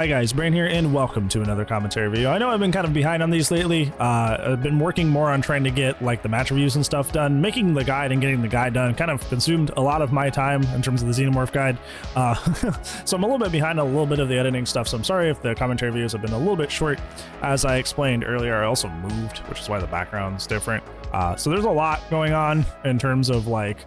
Hi guys, Brain here, and welcome to another commentary video. I know I've been kind of behind on these lately. I've been working more on trying to get like the match reviews and stuff done. Making the guide and getting the guide done kind of consumed a lot of my time in terms of the Xenomorph guide. So I'm a little bit behind on a little bit of the editing stuff, so I'm sorry if the commentary videos have been a little bit short. As I explained earlier, I also moved, which is why the background's different. So there's a lot going on in terms of like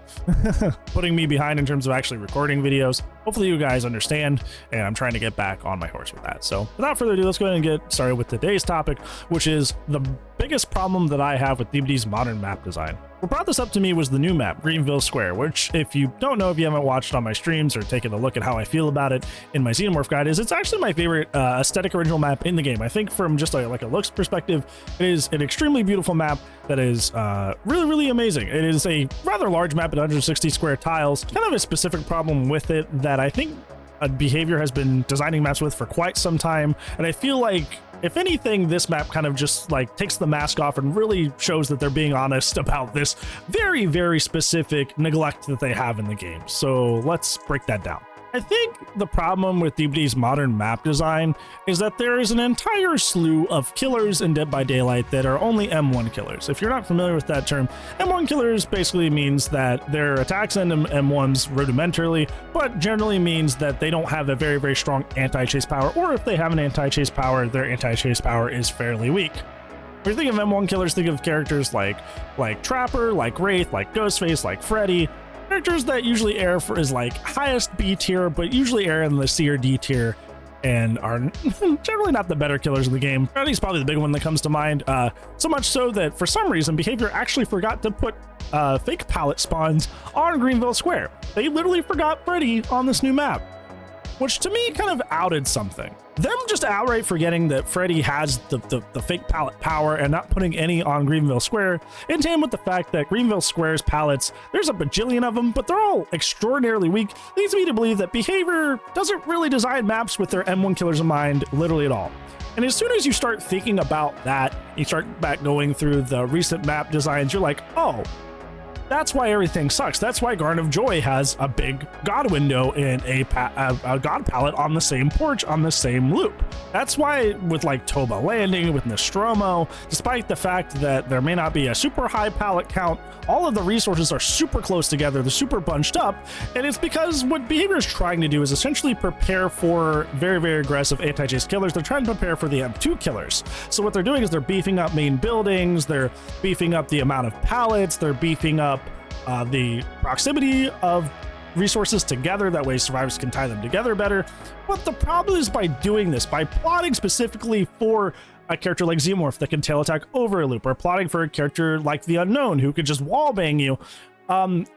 putting me behind in terms of actually recording videos. Hopefully you guys understand, and I'm trying to get back on my horse with that. So without further ado, let's go ahead and get started with today's topic, which is the biggest problem that I have with DBD's modern map design. What brought this up to me was the new map, Greenville Square, which if you don't know, if you haven't watched on my streams or taken a look at how I feel about it in my Xenomorph guide, is it's actually my favorite aesthetic original map in the game. I think from just like a looks perspective, it is an extremely beautiful map that is really amazing. It is a rather large map at 160 square tiles. Kind of a specific problem with it that I think Behavior has been designing maps with for quite some time, and I feel like if anything, this map kind of just like takes the mask off and really shows that they're being honest about this very specific neglect that they have in the game. So let's break that down. I think the problem with DBD's modern map design is that there is an entire slew of killers in Dead by Daylight that are only M1 killers. If you're not familiar with that term, M1 killers basically means that their attacks end in M1s rudimentarily, but generally means that they don't have a very strong anti-chase power, or if they have an anti-chase power, their anti-chase power is fairly weak. When you think of M1 killers, think of characters like Trapper, like Wraith, like Ghostface, like Freddy. Characters that usually air for is like highest B tier, but usually air in the C or D tier and are generally not the better killers in the game. Freddy's probably the big one that comes to mind. So much so that for some reason, Behavior actually forgot to put fake pallet spawns on Greenville Square. They literally forgot Freddy on this new map, which to me kind of outed something. Them just outright forgetting that Freddy has the fake pallet power and not putting any on Greenville Square, in tandem with the fact that Greenville Square's pallets, there's a bajillion of them, but they're all extraordinarily weak, leads me to believe that Behavior doesn't really design maps with their M1 killers in mind literally at all. And as soon as you start thinking about that, you start back going through the recent map designs, you're like, oh, that's why everything sucks. That's why Garden of Joy has a big God window and a God palette on the same porch on the same loop. That's why with like Toba Landing, with Nostromo, despite the fact that there may not be a super high palette count, all of the resources are super close together, they're super bunched up, and it's because what Behavior is trying to do is essentially prepare for very aggressive anti-chase killers. They're trying to prepare for the M2 killers. So what they're doing is they're beefing up main buildings, they're beefing up the amount of pallets, they're beefing up the proximity of resources together, that way survivors can tie them together better. But the problem is by doing this, by plotting specifically for a character like Xenomorph that can tail attack over a loop, or plotting for a character like the Unknown who could just wallbang you,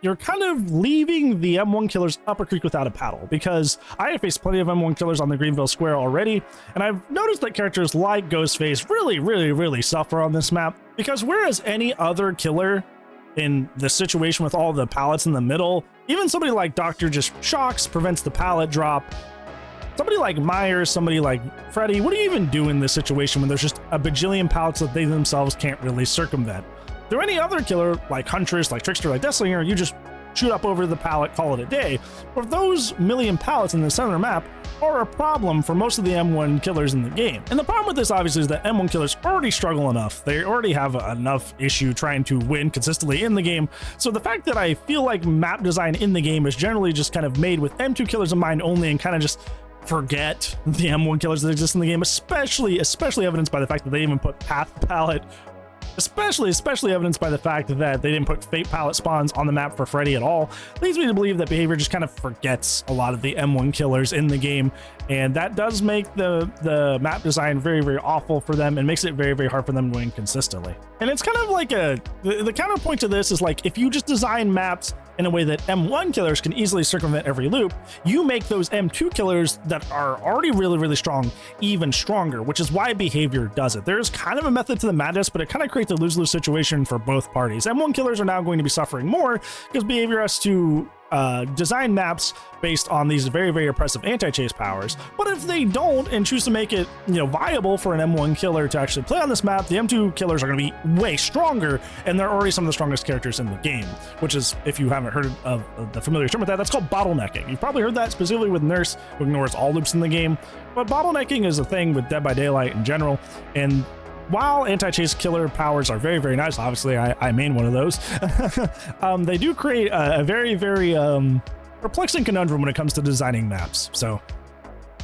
you're kind of leaving the M1 killers up a creek without a paddle, because I have faced plenty of M1 killers on the Greenville Square already, and I've noticed that characters like Ghostface really suffer on this map, because whereas any other killer in the situation with all the pallets in the middle, even somebody like Doctor just shocks, prevents the pallet drop. Somebody like Myers, somebody like Freddy, what do you even do in this situation when there's just a bajillion pallets that they themselves can't really circumvent? Through any other killer like Huntress, like Trickster, like Deathslinger, you just shoot up over the pallet, call it a day. But those million pallets in the center map are a problem for most of the M1 killers in the game. And the problem with this obviously is that M1 killers already struggle enough. They already have enough issue trying to win consistently in the game. So the fact that I feel like map design in the game is generally just kind of made with M2 killers in mind only, and kind of just forget the M1 killers that exist in the game, especially evidenced by the fact that they even put path pallet, especially evidenced by the fact that they didn't put fate pallet spawns on the map for Freddy at all, leads me to believe that Behavior just kind of forgets a lot of the M1 killers in the game, and that does make the map design very awful for them, and makes it very hard for them to win consistently. And it's kind of like the counterpoint to this is like, if you just design maps in a way that M1 killers can easily circumvent every loop, you make those M2 killers that are already really strong even stronger, which is why Behavior does it. There's kind of a method to the madness, but it kind of creates a lose-lose situation for both parties. M1 killers are now going to be suffering more because Behavior has to design maps based on these very, very oppressive anti-chase powers. What if they don't and choose to make it, viable for an M1 killer to actually play on this map? The M2 killers are going to be way stronger, and they're already some of the strongest characters in the game, which is, if you haven't heard of the familiar term with that, that's called bottlenecking. You've probably heard that specifically with Nurse, who ignores all loops in the game, but bottlenecking is a thing with Dead by Daylight in general, and while anti-chase killer powers are very, very nice, obviously I main one of those, they do create a very, very perplexing conundrum when it comes to designing maps. So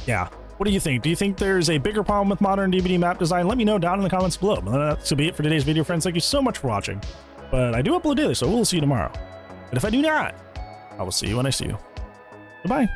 yeah, what do you think? Do you think there's a bigger problem with modern DBD map design? Let me know down in the comments below. But that's gonna be it for today's video, friends. Thank you so much for watching. But I do upload daily, so we'll see you tomorrow. But if I do not, I will see you when I see you. Goodbye.